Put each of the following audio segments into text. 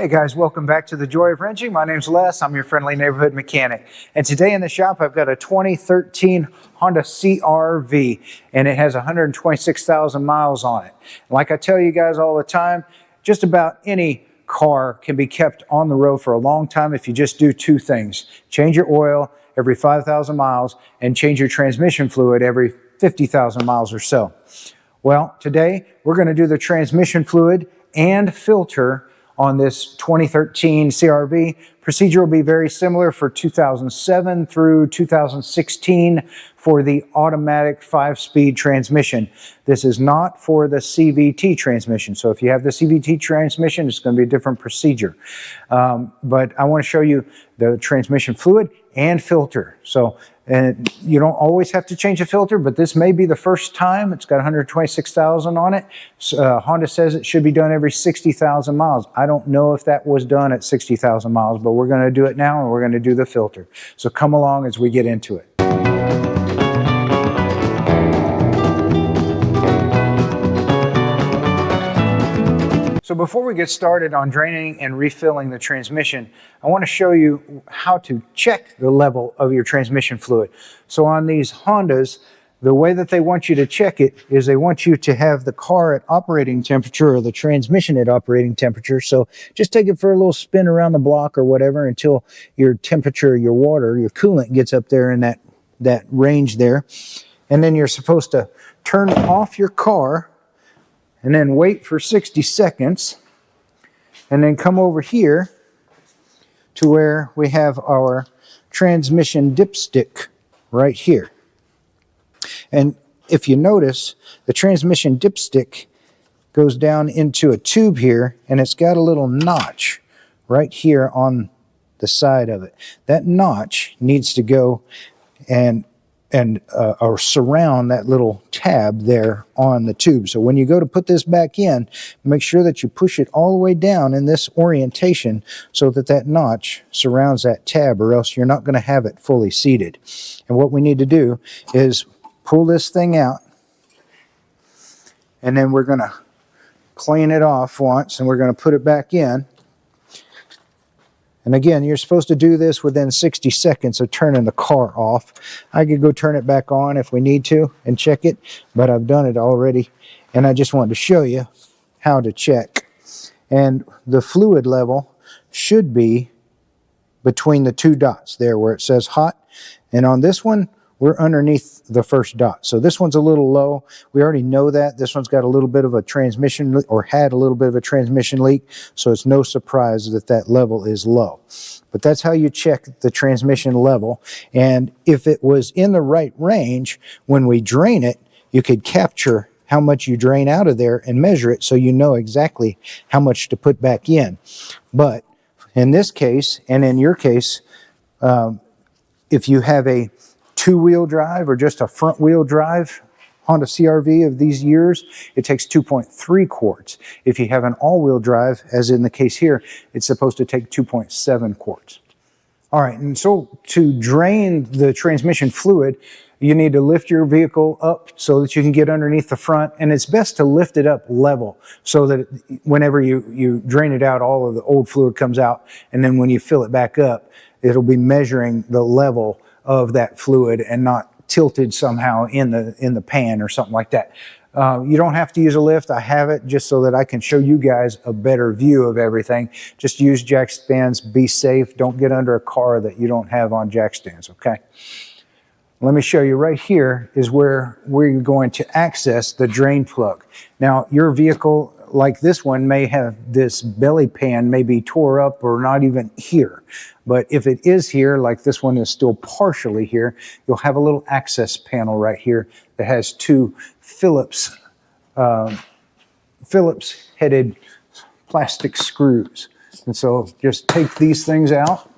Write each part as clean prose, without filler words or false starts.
Hey guys, welcome back to The Joy of Wrenching. My name's Les, I'm your friendly neighborhood mechanic. And today in the shop I've got a 2013 Honda CRV and it has 126,000 miles on it. Like I tell you guys all the time, just about any car can be kept on the road for a long time if you just do two things. Change your oil every 5,000 miles and change your transmission fluid every 50,000 miles or so. Well, today we're going to do the transmission fluid and filter on this 2013 CRV. Procedure will be very similar for 2007 through 2016 for the automatic 5-speed transmission. This is not for the CVT transmission. So if you have the CVT transmission, it's going to be a different procedure. But I want to show you the transmission fluid and filter. So and you don't always have to change a filter, but this may be the first time. It's got 126,000 on it. Honda says it should be done every 60,000 miles. I don't know if that was done at 60,000 miles, but we're going to do it now and we're going to do the filter. So come along as we get into it. So before we get started on draining and refilling the transmission, I want to show you how to check the level of your transmission fluid. So on these Hondas, the way that they want you to check it is they want you to have the car at operating temperature or the transmission at operating temperature. So just take it for a little spin around the block or whatever until your temperature, your water, your coolant gets up there in that range there. And then you're supposed to turn off your car and then wait for 60 seconds, and then come over here to where we have our transmission dipstick right here. And if you notice, the transmission dipstick goes down into a tube here, and it's got a little notch right here on the side of it. That notch needs to go or surround that little tab there on the tube. So when you go to put this back in, make sure that you push it all the way down in this orientation so that that notch surrounds that tab, or else you're not going to have it fully seated. And what we need to do is pull this thing out, and then we're going to clean it off once, and we're going to put it back in. And again, you're supposed to do this within 60 seconds of turning the car off. I could go turn it back on if we need to and check it, but I've done it already. And I just wanted to show you how to check. And the fluid level should be between the two dots there where it says hot. And on this one, we're underneath the first dot. So this one's a little low. We already know that. This one's got a little bit of a transmission, or had a little bit of a transmission leak. So it's no surprise that that level is low. But that's how you check the transmission level. And if it was in the right range, when we drain it, you could capture how much you drain out of there and measure it so you know exactly how much to put back in. But in this case, and in your case, if you have a two-wheel drive or just a front-wheel drive Honda CRV of these years, it takes 2.3 quarts. If you have an all-wheel drive, as in the case here, it's supposed to take 2.7 quarts. All right, and so to drain the transmission fluid, you need to lift your vehicle up so that you can get underneath the front, and it's best to lift it up level so that whenever you drain it out, all of the old fluid comes out, and then when you fill it back up, it'll be measuring the level of that fluid and not tilted somehow in the pan or something like that. You don't have to use a lift. I have it just so that I can show you guys a better view of everything. Just use jack stands. Be safe. Don't get under a car that you don't have on jack stands, okay? Let me show you right here is where we're going to access the drain plug. Now, your vehicle like this one may have this belly pan maybe tore up or not even here. But if it is here, like this one is still partially here, you'll have a little access panel right here that has two Phillips headed plastic screws. And so just take these things out.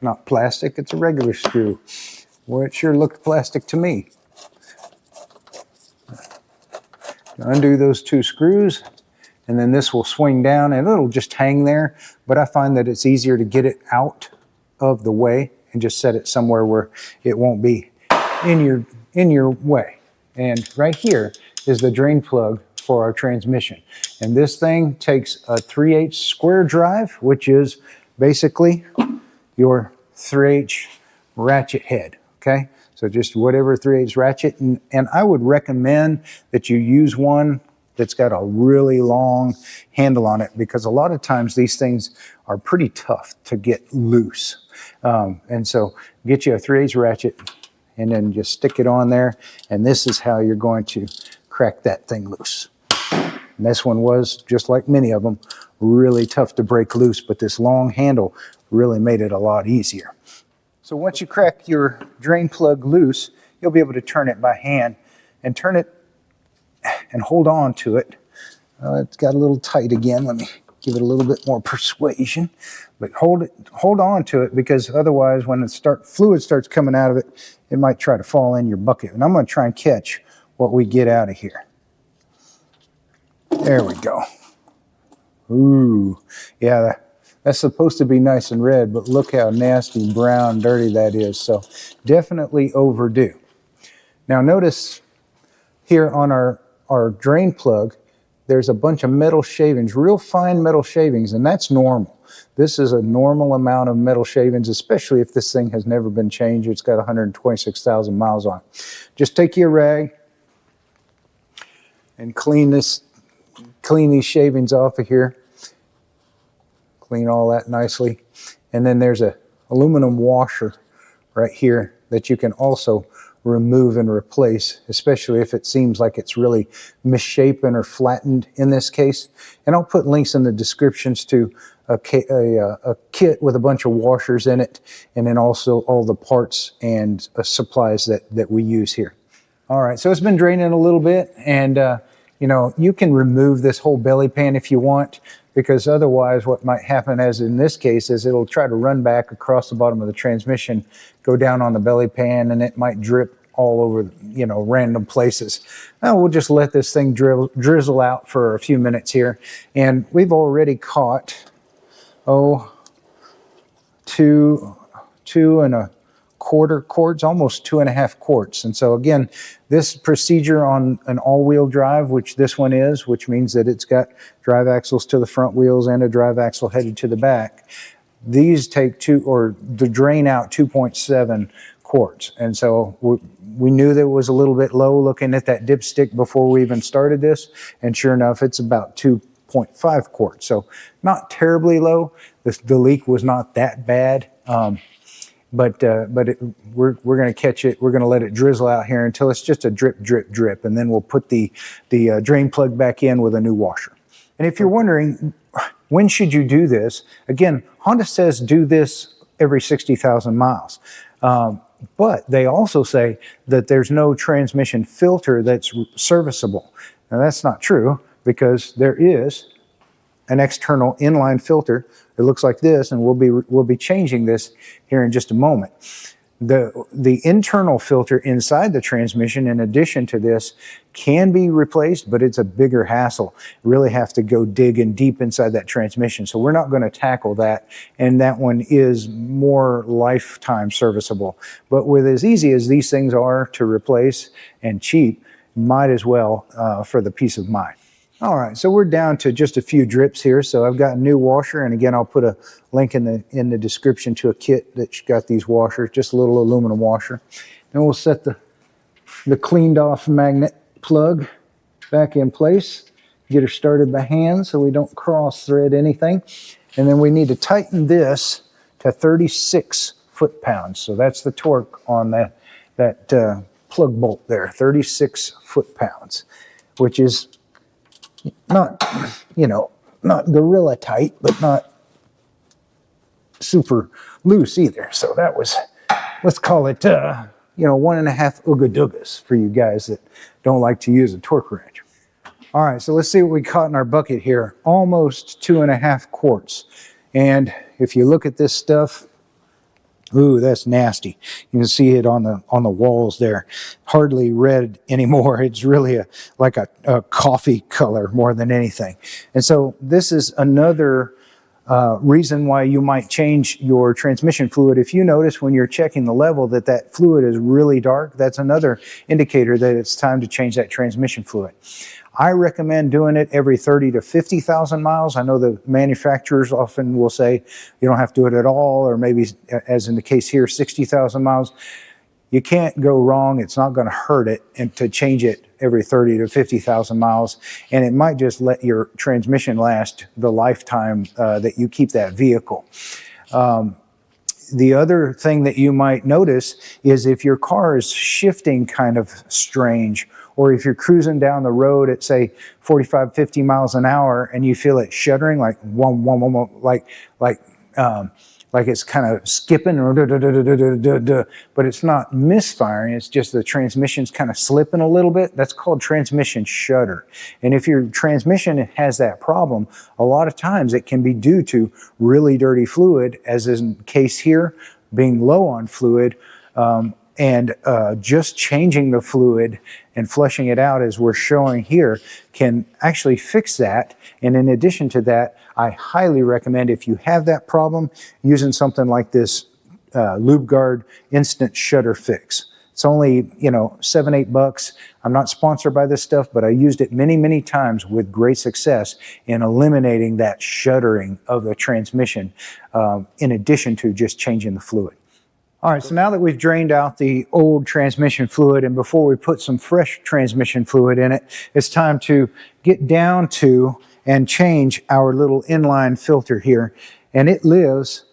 Not plastic, it's a regular screw. Well, it sure looked plastic to me. Undo those two screws, and then this will swing down and it'll just hang there, but I find that it's easier to get it out of the way and just set it somewhere where it won't be in your way. And right here is the drain plug for our transmission. And this thing takes a 3/8 square drive, which is basically your 3/8 ratchet head, okay? So just whatever 3/8 ratchet. And I would recommend that you use one that's got a really long handle on it, because a lot of times these things are pretty tough to get loose. And so get you a 3/8 ratchet and then just stick it on there. And this is how you're going to crack that thing loose. And this one was, just like many of them, really tough to break loose, but this long handle really made it a lot easier. So once you crack your drain plug loose, you'll be able to turn it by hand and turn it and hold on to it. It's got a little tight again. Let me give it a little bit more persuasion. But hold on to it, because otherwise when fluid starts coming out of it, it might try to fall in your bucket. And I'm going to try and catch what we get out of here. There we go. Ooh, yeah, that's supposed to be nice and red, but look how nasty, brown, dirty that is. So definitely overdue. Now notice here on our drain plug, there's a bunch of metal shavings, real fine metal shavings, and that's normal. This is a normal amount of metal shavings, especially if this thing has never been changed. It's got 126,000 miles on it. Just take your rag and clean these shavings off of here. Clean all that nicely. And then there's a aluminum washer right here that you can also remove and replace, especially if it seems like it's really misshapen or flattened in this case. And I'll put links in the descriptions to a kit with a bunch of washers in it, and then also all the parts and supplies that we use here. All right, so it's been draining a little bit, and you know, you can remove this whole belly pan if you want, because otherwise what might happen, as in this case, is it'll try to run back across the bottom of the transmission, go down on the belly pan, and it might drip all over, you know, random places. Now we'll just let this thing drizzle out for a few minutes here. And we've already caught, 2.25 quarts, almost 2.5 quarts. And so again, this procedure on an all-wheel drive, which this one is, which means that it's got drive axles to the front wheels and a drive axle headed to the back, these take drain out 2.7 quarts. And so we knew that it was a little bit low looking at that dipstick before we even started this. And sure enough, it's about 2.5 quarts. So not terribly low. The leak was not that bad. But we're going to catch it. We're going to let it drizzle out here until it's just a drip, drip, drip. And then we'll put the drain plug back in with a new washer. And if you're wondering, when should you do this? Again, Honda says do this every 60,000 miles. But they also say that there's no transmission filter that's serviceable. Now that's not true, because there is an external inline filter. It looks like this, and we'll be changing this here in just a moment. The internal filter inside the transmission, in addition to this, can be replaced, but it's a bigger hassle. You really have to go digging deep inside that transmission. So we're not going to tackle that, and that one is more lifetime serviceable. But with as easy as these things are to replace and cheap, might as well for the peace of mind. All right, so we're down to just a few drips here. So I've got a new washer, and again, I'll put a link in the description to a kit that's got these washers, just a little aluminum washer. Then we'll set the cleaned off magnet plug back in place, get her started by hand so we don't cross thread anything. And then we need to tighten this to 36 foot-pounds. So that's the torque on that plug bolt there, 36 foot-pounds, which is not, not gorilla tight, but not super loose either. So that was, let's call it, 1.5 ooga doogas for you guys that don't like to use a torque wrench. All right, so let's see what we caught in our bucket here. Almost 2.5 quarts. And if you look at this stuff, ooh, that's nasty. You can see it on the walls there. Hardly red anymore. It's really like a coffee color more than anything. And so this is another reason why you might change your transmission fluid. If you notice when you're checking the level that fluid is really dark, that's another indicator that it's time to change that transmission fluid. I recommend doing it every 30 to 50,000 miles. I know the manufacturers often will say you don't have to do it at all, or maybe, as in the case here, 60,000 miles. You can't go wrong. It's not going to hurt it and to change it every 30 to 50,000 miles. And it might just let your transmission last the lifetime that you keep that vehicle. The other thing that you might notice is if your car is shifting kind of strange, or if you're cruising down the road at, say, 45, 50 miles an hour and you feel it shuddering, like wom, wom, wom, wom, like it's kind of skipping, or but it's not misfiring, it's just the transmission's kind of slipping a little bit. That's called transmission shudder. And if your transmission has that problem, a lot of times it can be due to really dirty fluid, as is the case here, being low on fluid, and just changing the fluid and flushing it out, as we're showing here, can actually fix that. And in addition to that, I highly recommend, if you have that problem, using something like this LubeGuard Instant Shudder Fix. It's only, you know, $7, $8. I'm not sponsored by this stuff, but I used it many, many times with great success in eliminating that shuddering of the transmission, in addition to just changing the fluid. All right, so now that we've drained out the old transmission fluid, and before we put some fresh transmission fluid in it, it's time to get down to and change our little inline filter here. And it lives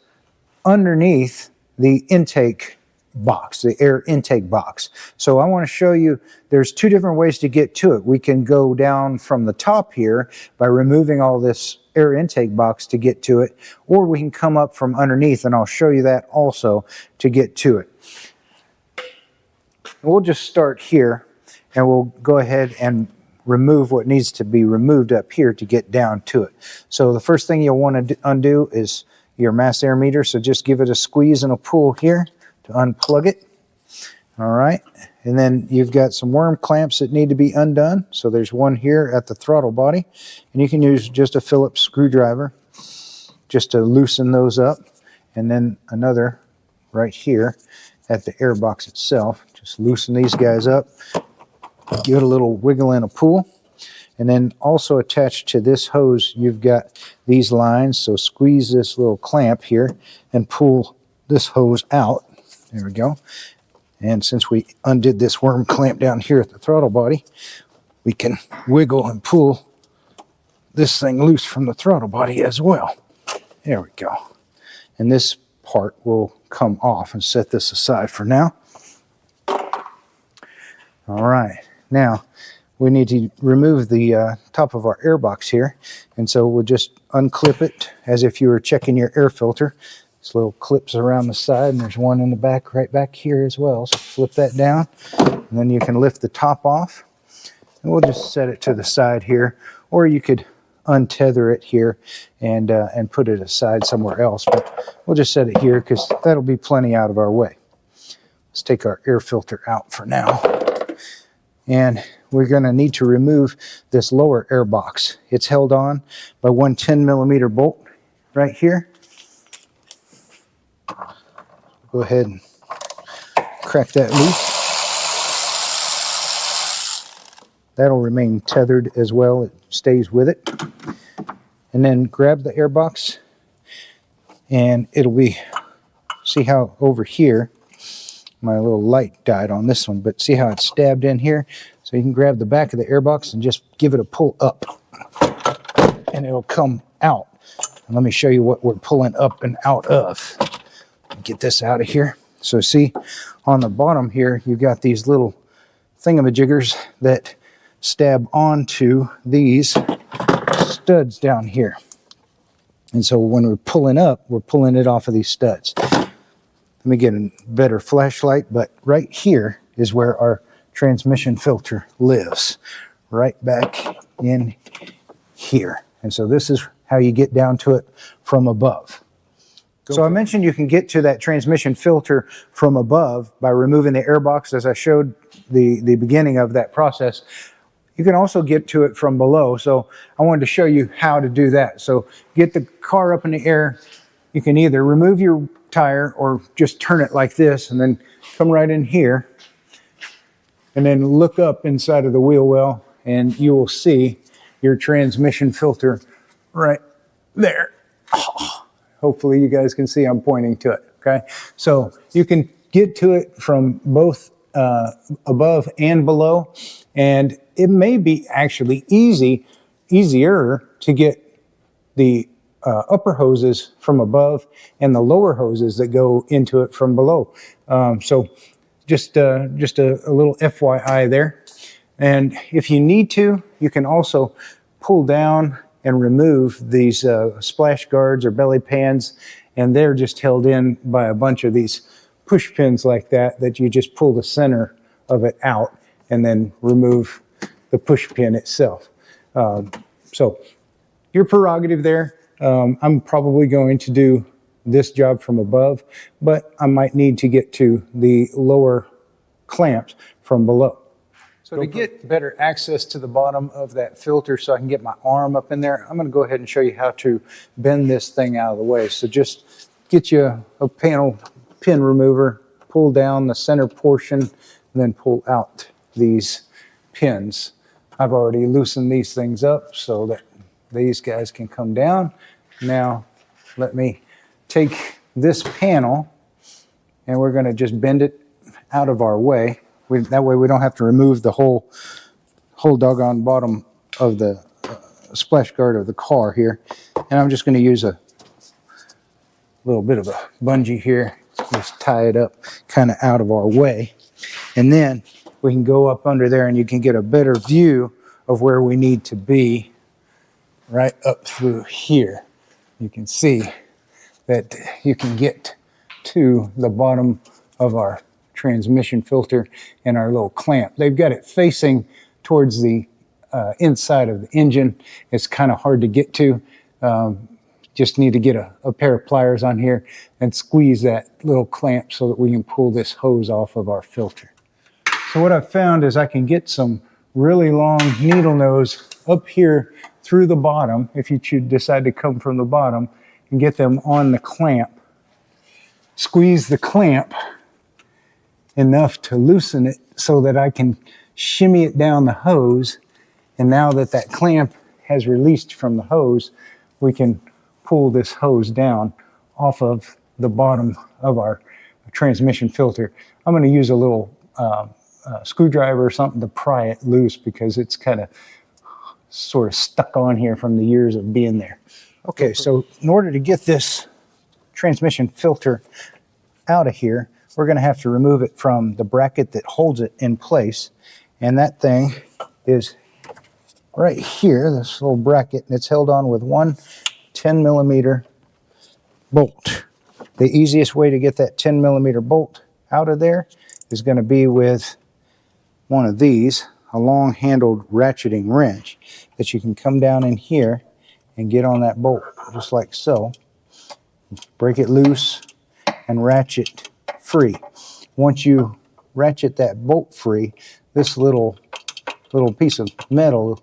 underneath the intake box, the air intake box. So I want to show you, there's two different ways to get to it. We can go down from the top here by removing all this air intake box to get to it, or we can come up from underneath, and I'll show you that also to get to it. We'll just start here, and we'll go ahead and remove what needs to be removed up here to get down to it. So the first thing you'll want to undo is your mass air meter, so just give it a squeeze and a pull here to unplug it. All right, and then you've got some worm clamps that need to be undone. So there's one here at the throttle body, and you can use just a Phillips screwdriver just to loosen those up, and then another right here at the air box itself. Just loosen these guys up, give it a little wiggle and a pull, and then also attached to this hose you've got these lines. So squeeze this little clamp here and pull this hose out. There we go. And since we undid this worm clamp down here at the throttle body, we can wiggle and pull this thing loose from the throttle body as well. There we go. And this part will come off, and set this aside for now. All right, now we need to remove the top of our air box here. And so we'll just unclip it as if you were checking your air filter. This little clips around the side, and there's one in the back, right back here as well. So flip that down, and then you can lift the top off. And we'll just set it to the side here, or you could untether it here and put it aside somewhere else. But we'll just set it here because that'll be plenty out of our way. Let's take our air filter out for now. And we're going to need to remove this lower air box. It's held on by one 10mm bolt right here. Go ahead and crack that loose. That'll remain tethered as well. It stays with it. And then grab the air box, and it'll be, see how over here, my little light died on this one, but see how it's stabbed in here? So you can grab the back of the air box and just give it a pull up, and it'll come out. And let me show you what we're pulling up and out of. Get this out of here. So see, on the bottom here, you've got these little thingamajiggers that stab onto these studs down here. And so when we're pulling up, we're pulling it off of these studs. Let me get a better flashlight, but right here is where our transmission filter lives, right back in here. And so this is how you get down to it from above. So I mentioned you can get to that transmission filter from above by removing the air box, as I showed the beginning of that process. You can also get to it from below. So I wanted to show you how to do that. So get the car up in the air. You can either remove your tire or just turn it like this, and then come right in here, and then look up inside of the wheel well and you will see your transmission filter right there. Hopefully you guys can see I'm pointing to it, okay? So you can get to it from both above and below, and it may be actually easier to get the upper hoses from above and the lower hoses that go into it from below. So just a little FYI there. And if you need to, you can also pull down and remove these splash guards or belly pans, and they're just held in by a bunch of these push pins like that you just pull the center of it out and then remove the push pin itself. So your prerogative there. I'm probably going to do this job from above, but I might need to get to the lower clamps from below. So to get better access to the bottom of that filter so I can get my arm up in there, I'm going to go ahead and show you how to bend this thing out of the way. So just get you a panel pin remover, pull down the center portion, and then pull out these pins. I've already loosened these things up so that these guys can come down. Now let me take this panel and we're going to just bend it out of our way. That way we don't have to remove the whole doggone bottom of the splash guard of the car here. And I'm just going to use a little bit of a bungee here, just tie it up kind of out of our way. And then we can go up under there and you can get a better view of where we need to be right up through here. You can see that you can get to the bottom of our transmission filter and our little clamp. They've got it facing towards the inside of the engine. It's kind of hard to get to. Just need to get a pair of pliers on here and squeeze that little clamp so that we can pull this hose off of our filter. So what I've found is I can get some really long needle nose up here through the bottom, if you decide to come from the bottom, and get them on the clamp. Squeeze the clamp enough to loosen it so that I can shimmy it down the hose. And now that that clamp has released from the hose, we can pull this hose down off of the bottom of our transmission filter. I'm going to use a little screwdriver or something to pry it loose because it's kind of sort of stuck on here from the years of being there. Okay, so in order to get this transmission filter out of here, we're going to have to remove it from the bracket that holds it in place. And that thing is right here, this little bracket, and it's held on with one 10mm bolt. The easiest way to get that 10mm bolt out of there is going to be with one of these, a long-handled ratcheting wrench that you can come down in here and get on that bolt, just like so. Break it loose and ratchet free. Once you ratchet that bolt free, this little piece of metal,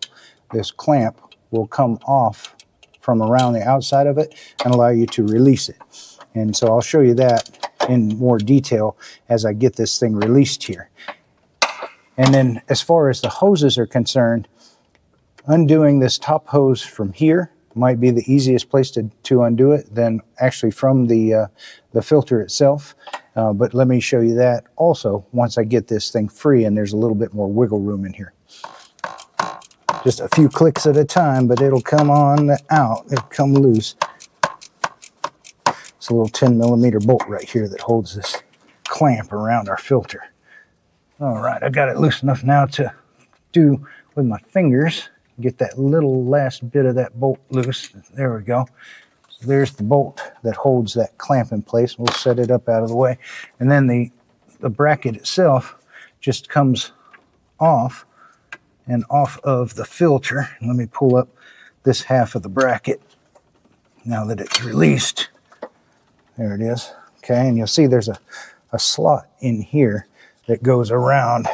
this clamp, will come off from around the outside of it and allow you to release it. And so I'll show you that in more detail as I get this thing released here. And then as far as the hoses are concerned, undoing this top hose from here might be the easiest place to undo it than actually from the filter itself. But let me show you that also once I get this thing free and there's a little bit more wiggle room in here. Just a few clicks at a time, but it'll come on out, it'll come loose. It's a little 10mm bolt right here that holds this clamp around our filter. All right, I got it loose enough now to do with my fingers. Get that little last bit of that bolt loose. There we go. So there's the bolt that holds that clamp in place. We'll set it up out of the way. And then the bracket itself just comes off and off of the filter. Let me pull up this half of the bracket now that it's released. There it is. Okay, and you'll see there's a slot in here that goes around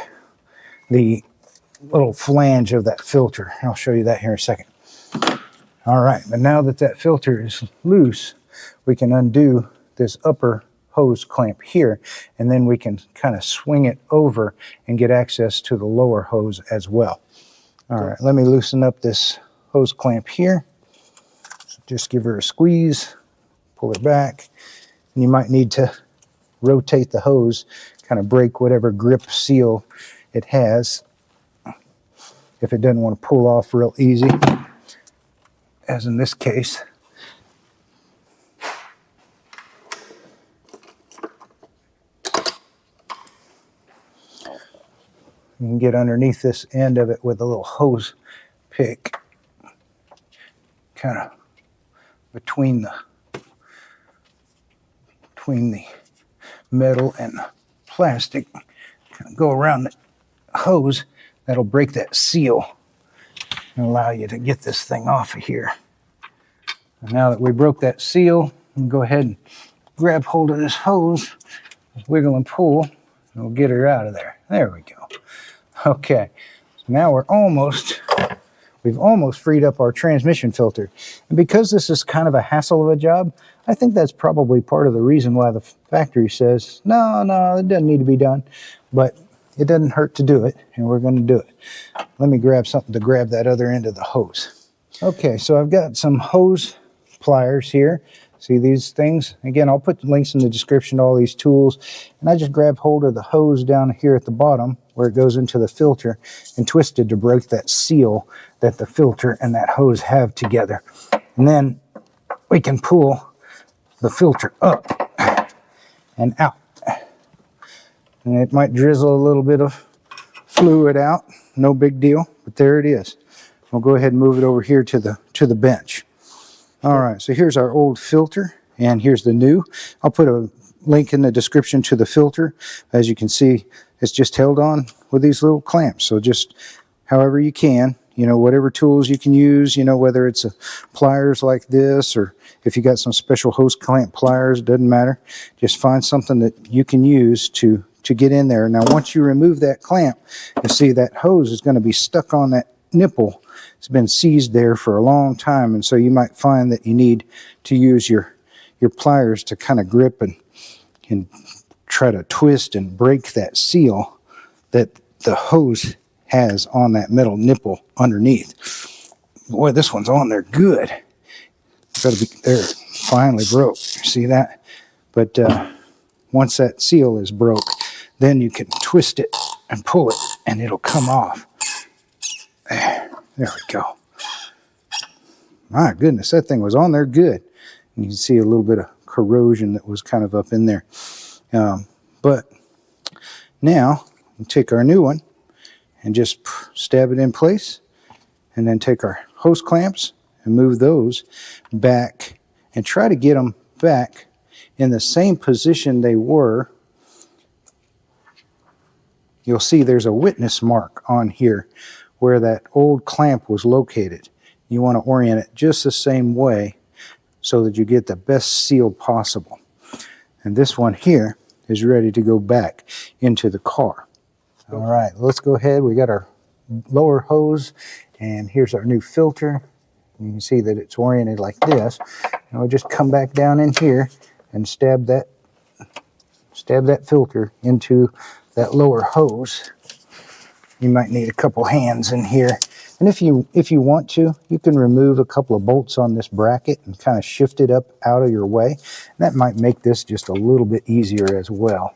the little flange of that filter. I'll show you that here in a second. All right, but now that that filter is loose, we can undo this upper hose clamp here, and then we can kind of swing it over and get access to the lower hose as well. All right, let me loosen up this hose clamp here. Just give her a squeeze, pull her back, and you might need to rotate the hose, kind of break whatever grip seal it has if it doesn't want to pull off real easy, as in this case. You can get underneath this end of it with a little hose pick, kind of between the metal and the plastic. Kind of go around the hose. That'll break that seal and allow you to get this thing off of here. And now that we broke that seal, we can go ahead and grab hold of this hose, wiggle and pull, and we'll get her out of there. There we go. Okay, so now we've almost freed up our transmission filter. And because this is kind of a hassle of a job, I think that's probably part of the reason why the factory says, no, it doesn't need to be done. But it doesn't hurt to do it, and we're going to do it. Let me grab something to grab that other end of the hose. Okay, so I've got some hose pliers here. See these things? Again, I'll put links in the description to all these tools. And I just grabbed hold of the hose down here at the bottom where it goes into the filter and twisted to break that seal that the filter and that hose have together. And then we can pull the filter up and out. And it might drizzle a little bit of fluid out. No big deal, but there it is. We'll go ahead and move it over here to the bench. All right, so here's our old filter, and here's the new. I'll put a link in the description to the filter. As you can see, it's just held on with these little clamps. So just however you can, whatever tools you can use, whether it's pliers like this, or if you got some special hose clamp pliers, doesn't matter. Just find something that you can use to get in there. Now, once you remove that clamp, you see that hose is going to be stuck on that nipple. It's been seized there for a long time, and so you might find that you need to use your pliers to kind of grip and try to twist and break that seal that the hose has on that metal nipple underneath. Boy, this one's on there good. Got to be there. Finally broke. See that? But once that seal is broke, then you can twist it and pull it, and it'll come off. There we go. My goodness, that thing was on there good. And you can see a little bit of corrosion that was kind of up in there. But now we'll take our new one and just stab it in place, and then take our hose clamps and move those back and try to get them back in the same position they were. You'll see there's a witness mark on here where that old clamp was located. You want to orient it just the same way so that you get the best seal possible. And this one here is ready to go back into the car. All right, let's go ahead. We got our lower hose, and here's our new filter. You can see that it's oriented like this. And we'll just come back down in here and stab that filter into that lower hose. You might need a couple hands in here. And if you want to, you can remove a couple of bolts on this bracket and kind of shift it up out of your way. And that might make this just a little bit easier as well.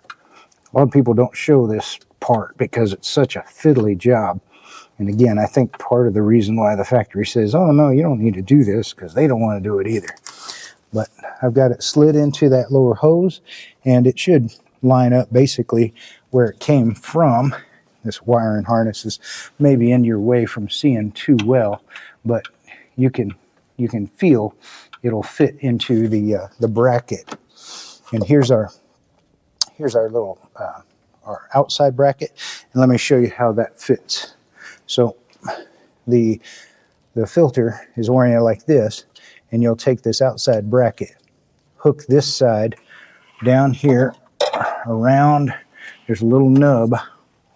A lot of people don't show this part because it's such a fiddly job. And again, I think part of the reason why the factory says, oh no, you don't need to do this, because they don't want to do it either. But I've got it slid into that lower hose, and it should line up basically where it came from. This wiring harness is maybe in your way from seeing too well, but you can feel it'll fit into the bracket. And here's our little our outside bracket, and let me show you how that fits. So the filter is oriented like this, and you'll take this outside bracket, hook this side down here around. There's a little nub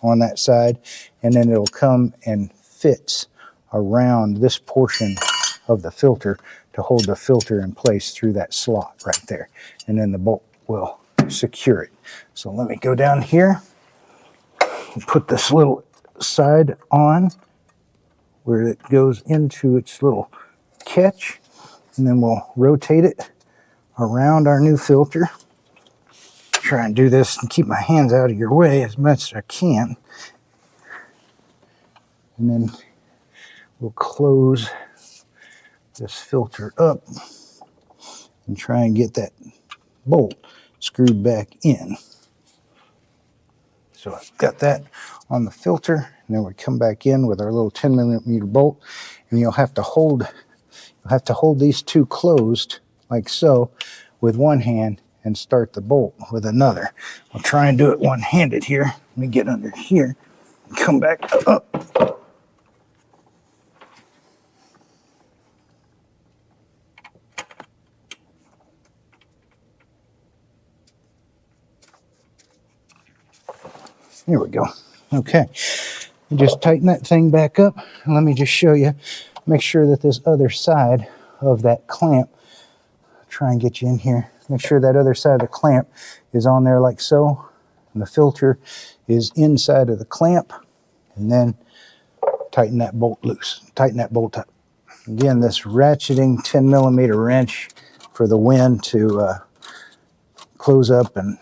on that side, and then it'll come and fits around this portion of the filter to hold the filter in place through that slot right there, and then the bolt will secure it. So let me go down here put this little side on where it goes into its little catch, and then we'll rotate it around our new filter. Try and do this and keep my hands out of your way as much as I can. And then we'll close this filter up and try and get that bolt screwed back in. So I've got that on the filter, and then we come back in with our little 10mm bolt, and you'll have to hold these two closed like so with one hand and start the bolt with another. I'll try and do it one-handed here. Let me get under here and come back up. There we go. Okay. Just tighten that thing back up. And let me just show you. Make sure that this other side of that clamp, try and get you in here. Make sure that other side of the clamp is on there like so. And the filter is inside of the clamp. And then tighten that bolt loose. Tighten that bolt up. Again, this ratcheting 10mm wrench for the wind to close up and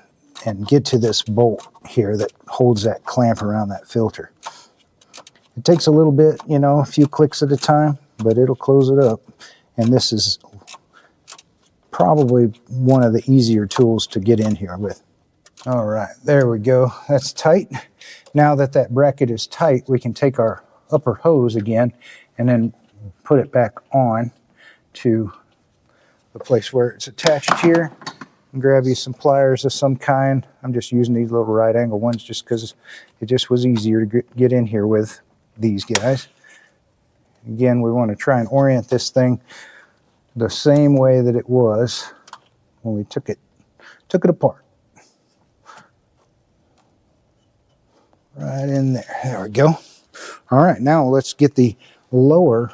get to this bolt here that holds that clamp around that filter. It takes a little bit, you know, a few clicks at a time, but it'll close it up. And this is probably one of the easier tools to get in here with. All right, there we go. That's tight. Now that that bracket is tight, we can take our upper hose again and then put it back on to the place where it's attached here. And grab you some pliers of some kind. I'm just using these little right angle ones just because it just was easier to get in here with these guys. Again, we want to try and orient this thing the same way that it was when we took it apart. Right in there. There we go. All right, now let's get the lower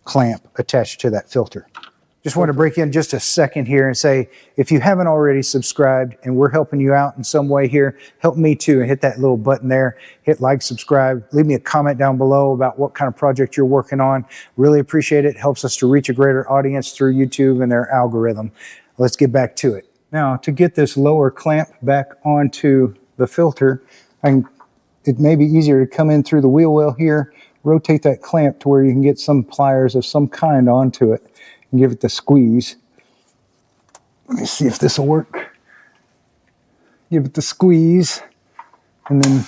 clamp attached to that filter. Just want to break in just a second here and say, if you haven't already subscribed and we're helping you out in some way here, help me too and hit that little button there. Hit like, subscribe, leave me a comment down below about what kind of project you're working on. Really appreciate it. Helps us to reach a greater audience through YouTube and their algorithm. Let's get back to it. Now, to get this lower clamp back onto the filter, it may be easier to come in through the wheel well here, rotate that clamp to where you can get some pliers of some kind onto it. And give it the squeeze. Let me see if this will work. Give it the squeeze and then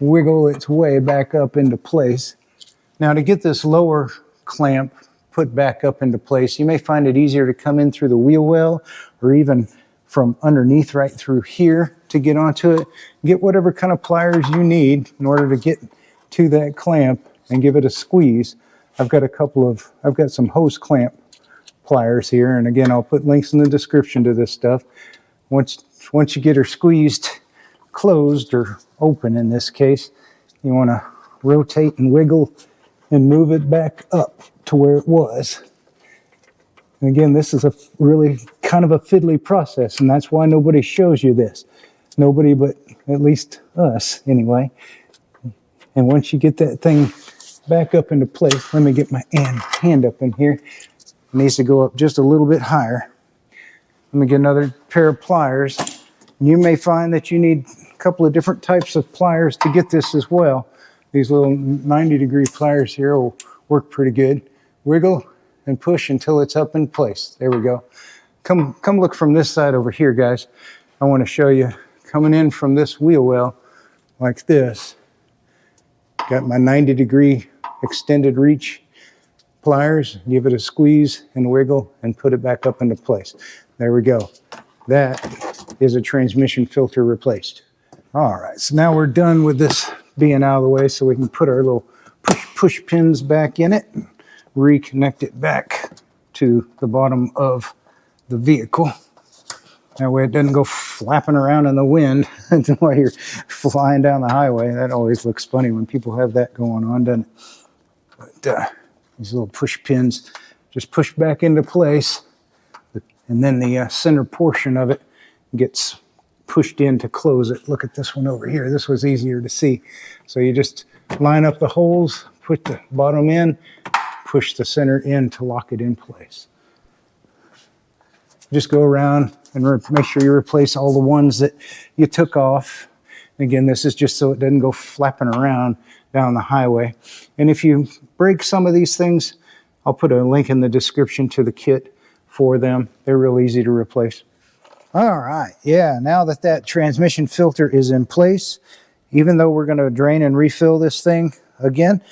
wiggle its way back up into place. Now to get this lower clamp put back up into place, you may find it easier to come in through the wheel well or even from underneath right through here to get onto it. Get whatever kind of pliers you need in order to get to that clamp and give it a squeeze. I've got some hose clamp pliers here, and again, I'll put links in the description to this stuff. Once you get her squeezed closed or open in this case, you want to rotate and wiggle and move it back up to where it was. And again, this is a really kind of a fiddly process, and that's why nobody shows you this. Nobody but at least us anyway. And once you get that thing back up into place, let me get my hand up in here. It needs to go up just a little bit higher. Let me get another pair of pliers. You may find that you need a couple of different types of pliers to get this as well. These little 90-degree pliers here will work pretty good. Wiggle and push until it's up in place. There we go. Come look from this side over here, guys. I want to show you coming in from this wheel well like this. Got my 90-degree extended reach pliers, give it a squeeze and wiggle and put it back up into place. There we go. That is a transmission filter replaced. All right, so now we're done with this being out of the way, so we can put our little push pins back in it, reconnect it back to the bottom of the vehicle. That way it doesn't go flapping around in the wind while you're flying down the highway. That always looks funny when people have that going on, doesn't it? But these little push pins just push back into place, and then the center portion of it gets pushed in to close it. Look at this one over here. This was easier to see. So you just line up the holes, put the bottom in, push the center in to lock it in place. Just go around and make sure you replace all the ones that you took off. Again, this is just so it doesn't go flapping around down the highway. And if you break some of these things, I'll put a link in the description to the kit for them. They're real easy to replace. All right, yeah, now that that transmission filter is in place, even though we're going to drain and refill this thing again,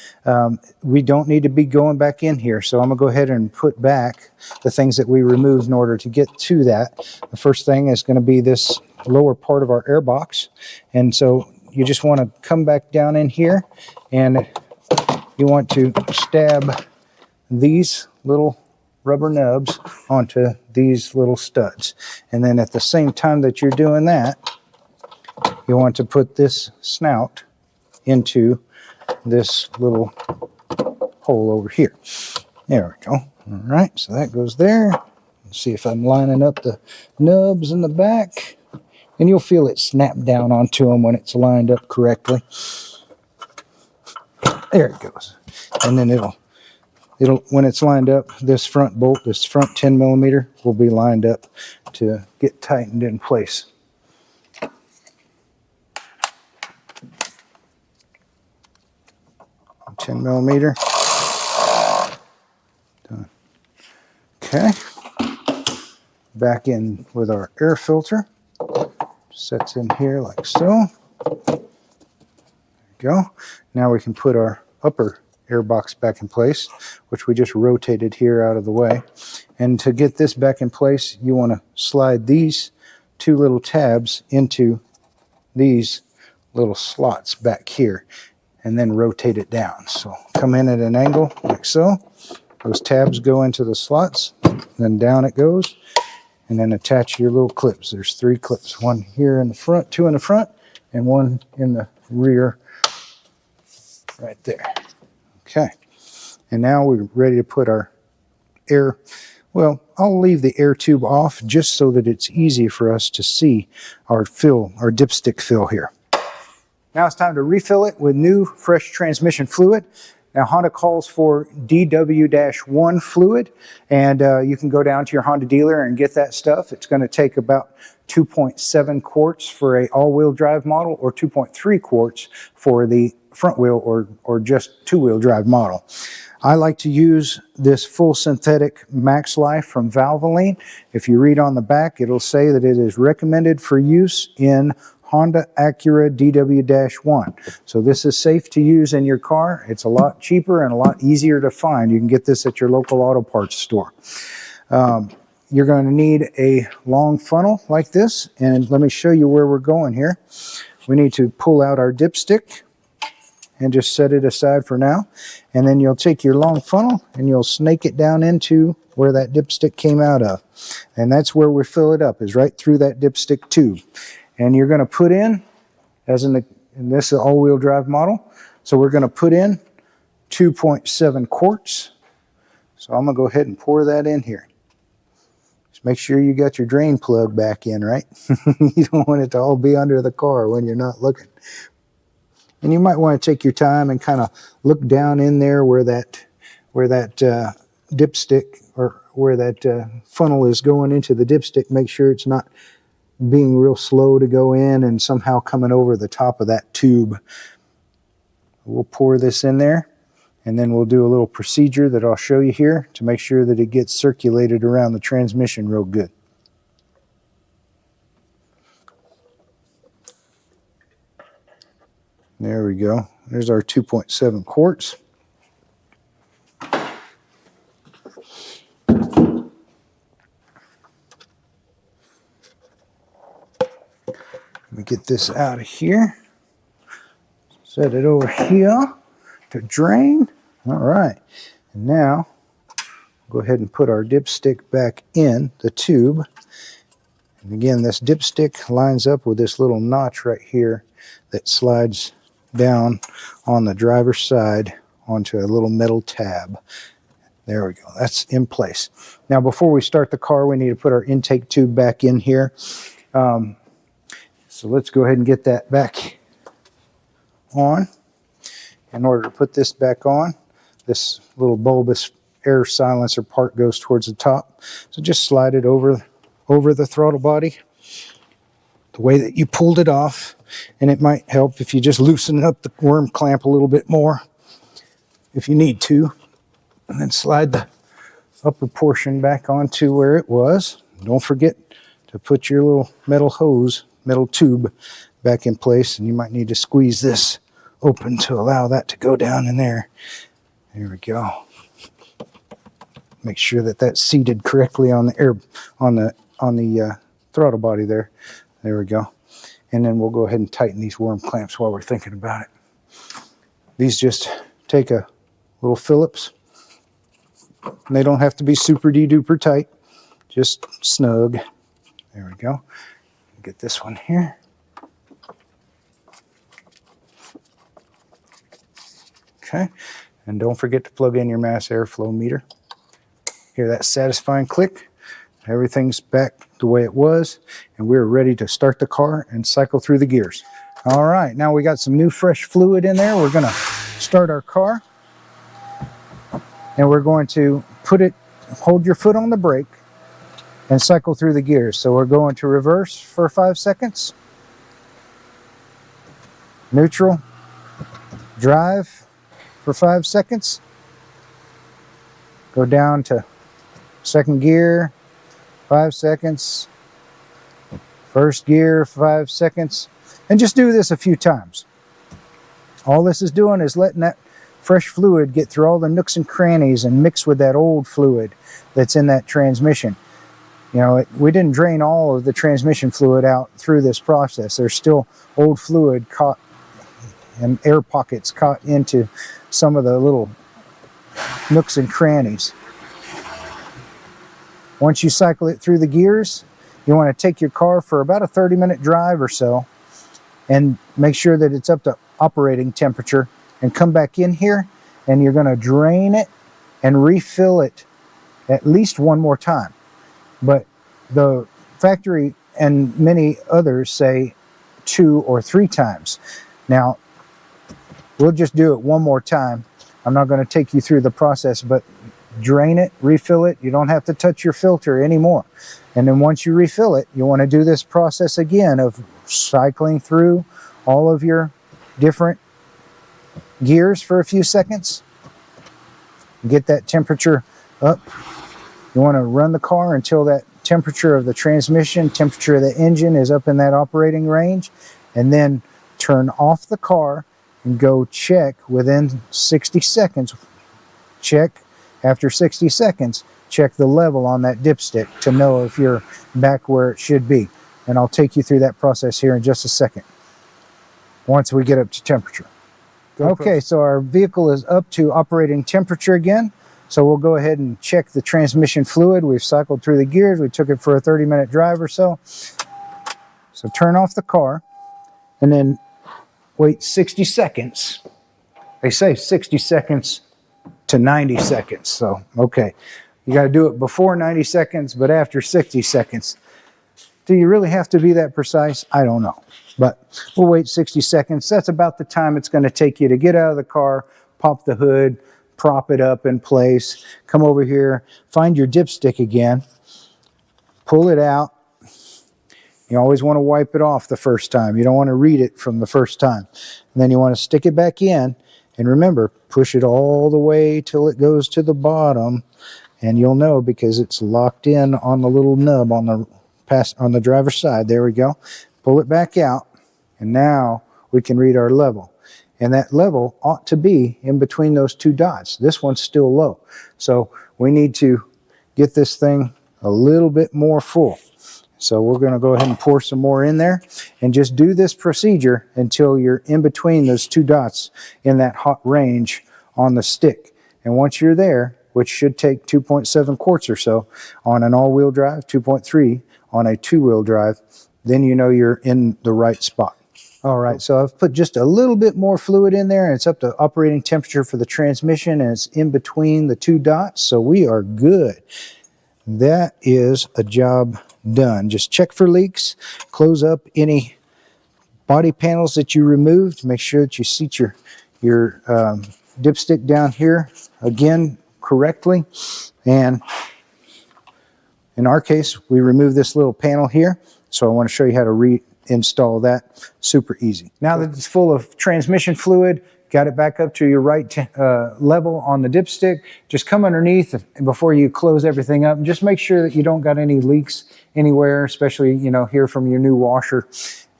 we don't need to be going back in here. So I'm going to go ahead and put back the things that we removed in order to get to that. The first thing is going to be this lower part of our air box. And so you just want to come back down in here and you want to stab these little rubber nubs onto these little studs. And then at the same time that you're doing that, you want to put this snout into this little hole over here. There we go. All right, so that goes there. Let's see if I'm lining up the nubs in the back. And you'll feel it snap down onto them when it's lined up correctly. There it goes. And then it'll when it's lined up, this front bolt, this front 10 millimeter will be lined up to get tightened in place. $10 millimeter. Done. Okay. Back in with our air filter. Sets in here like so. There we go. Now we can put our upper air box back in place, which we just rotated here out of the way. And to get this back in place, you want to slide these two little tabs into these little slots back here and then rotate it down. So come in at an angle like so. Those tabs go into the slots, then down it goes, and then attach your little clips. There's 3 clips, one here in the front, 2 in the front, and 1 in the rear right there. Okay, and now we're ready to put our air, well, I'll leave the air tube off just so that it's easy for us to see our fill, our dipstick fill here. Now it's time to refill it with new fresh transmission fluid. Now Honda calls for DW-1 fluid, and you can go down to your Honda dealer and get that stuff. It's going to take about 2.7 quarts for a all-wheel drive model or 2.3 quarts for the front wheel or just 2-wheel drive model. I like to use this full synthetic Max Life from Valvoline. If you read on the back, it'll say that it is recommended for use in Honda Acura DW-1. So this is safe to use in your car. It's a lot cheaper and a lot easier to find. You can get this at your local auto parts store. You're going to need a long funnel like this, and let me show you where we're going here. We need to pull out our dipstick and just set it aside for now. And then you'll take your long funnel and you'll snake it down into where that dipstick came out of. And that's where we fill it up, is right through that dipstick tube. And you're going to put in, as in this is all-wheel drive model, so we're going to put in 2.7 quarts. So I'm going to go ahead and pour that in here. Just make sure you got your drain plug back in, right? You don't want it to all be under the car when you're not looking. And you might want to take your time and kind of look down in there where that dipstick or where that funnel is going into the dipstick. Make sure it's not being real slow to go in and somehow coming over the top of that tube. We'll pour this in there, and then we'll do a little procedure that I'll show you here to make sure that it gets circulated around the transmission real good. There we go. There's our 2.7 quarts. Let me get this out of here. Set it over here to drain. All right. And now, go ahead and put our dipstick back in the tube. And again, this dipstick lines up with this little notch right here that slides down on the driver's side onto a little metal tab. There we go. That's in place. Now, before we start the car, we need to put our intake tube back in here. So let's go ahead and get that back on. In order to put this back on, this little bulbous air silencer part goes towards the top. So just slide it over the throttle body the way that you pulled it off. And it might help if you just loosen up the worm clamp a little bit more if you need to. And then slide the upper portion back onto where it was. Don't forget to put your little metal tube back in place, and you might need to squeeze this open to allow that to go down in there. There we go. Make sure that that's seated correctly on the throttle body there. There we go. And then we'll go ahead and tighten these worm clamps while we're thinking about it. These just take a little Phillips. And they don't have to be super duper tight, just snug. There we go. Get this one here. Okay, and don't forget to plug in your mass airflow meter. Hear that satisfying click? Everything's back the way it was, and we're ready to start the car and cycle through the gears. All right, now we got some new fresh fluid in there. We're gonna start our car, and we're going to hold your foot on the brake and cycle through the gears. So we're going to reverse for 5 seconds, neutral, drive for 5 seconds, go down to second gear, 5 seconds, first gear, 5 seconds, and just do this a few times. All this is doing is letting that fresh fluid get through all the nooks and crannies and mix with that old fluid that's in that transmission. You know, we didn't drain all of the transmission fluid out through this process. There's still old fluid caught and air pockets caught into some of the little nooks and crannies. Once you cycle it through the gears, you want to take your car for about a 30-minute drive or so and make sure that it's up to operating temperature, and come back in here, and you're going to drain it and refill it at least one more time. But the factory and many others say 2 or 3 times. Now, we'll just do it one more time. I'm not going to take you through the process, but drain it, refill it. You don't have to touch your filter anymore. And then once you refill it, you want to do this process again of cycling through all of your different gears for a few seconds. Get that temperature up. You want to run the car until that temperature of the transmission, temperature of the engine is up in that operating range, and then turn off the car and go check within 60 seconds. Check after 60 seconds, check the level on that dipstick to know if you're back where it should be. And I'll take you through that process here in just a second once we get up to temperature. Okay, so our vehicle is up to operating temperature again. So we'll go ahead and check the transmission fluid. We've cycled through the gears. We took it for a 30-minute drive or so. So turn off the car and then wait 60 seconds. They say 60 seconds to 90 seconds. So, okay, you got to do it before 90 seconds, but after 60 seconds. Do you really have to be that precise? I don't know. But we'll wait 60 seconds. That's about the time it's going to take you to get out of the car, pop the hood, prop it up in place, come over here, find your dipstick again, pull it out. You always want to wipe it off the first time. You don't want to read it from the first time. And then you want to stick it back in. And remember, push it all the way till it goes to the bottom. And you'll know because it's locked in on the little nub on the driver's side. There we go. Pull it back out. And now we can read our level. And that level ought to be in between those 2 dots. This one's still low. So we need to get this thing a little bit more full. So we're going to go ahead and pour some more in there and just do this procedure until you're in between those 2 dots in that hot range on the stick. And once you're there, which should take 2.7 quarts or so on an all-wheel drive, 2.3 on a 2-wheel drive, then you know you're in the right spot. All right, so I've put just a little bit more fluid in there, and it's up to operating temperature for the transmission, and it's in between the 2 dots, so we are good. That is a job done. Just check for leaks, close up any body panels that you removed, make sure that you seat your dipstick down here again correctly. And in our case, we remove this little panel here. So I want to show you how to reinstall that. Super easy. Now that it's full of transmission fluid, got it back up to your right level on the dipstick, just come underneath before you close everything up. And just make sure that you don't got any leaks anywhere, especially, you know, here from your new washer.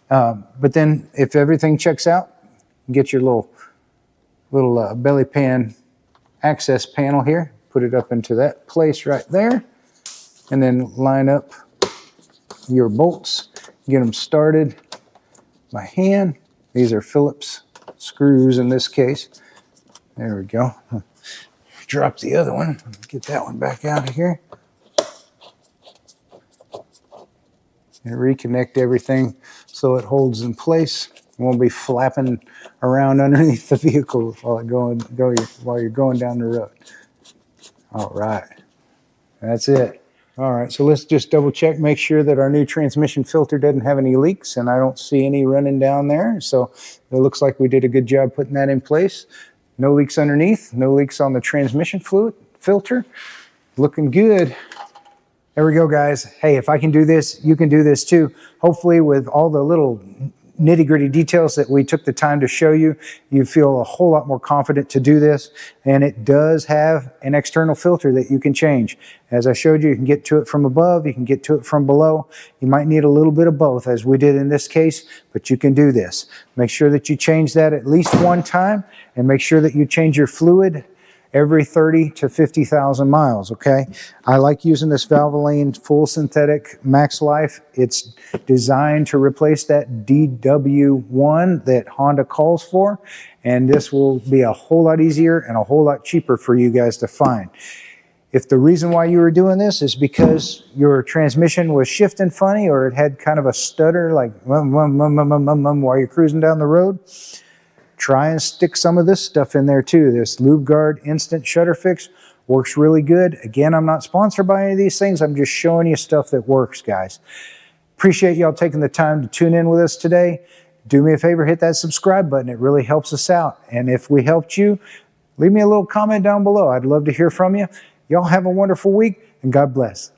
But then if everything checks out, get your little belly pan access panel here, put it up into that place right there, and then line up your bolts, get them started by hand. These are Phillips screws in this case. There we go. Drop the other one, get that one back out of here. And reconnect everything so it holds in place. It won't be flapping around underneath the vehicle while you're going down the road. All right, that's it. All right, so let's just double check, make sure that our new transmission filter doesn't have any leaks, and I don't see any running down there. So it looks like we did a good job putting that in place. No leaks underneath, no leaks on the transmission fluid filter. Looking good. There we go, guys. Hey, if I can do this, you can do this too. Hopefully with all the little nitty-gritty details that we took the time to show you, you feel a whole lot more confident to do this. And it does have an external filter that you can change. As I showed you, you can get to it from above, you can get to it from below. You might need a little bit of both, as we did in this case, but you can do this. Make sure that you change that at least one time, and make sure that you change your fluid every 30 to 50,000 miles, okay? I like using this Valvoline full synthetic max life. It's designed to replace that DW1 that Honda calls for, and this will be a whole lot easier and a whole lot cheaper for you guys to find. If the reason why you were doing this is because your transmission was shifting funny, or it had kind of a stutter like while you're cruising down the road, try and stick some of this stuff in there too. This Lube Guard Instant Shutter Fix works really good. Again, I'm not sponsored by any of these things. I'm just showing you stuff that works, guys. Appreciate y'all taking the time to tune in with us today. Do me a favor, hit that subscribe button. It really helps us out. And if we helped you, leave me a little comment down below. I'd love to hear from you. Y'all have a wonderful week, and God bless.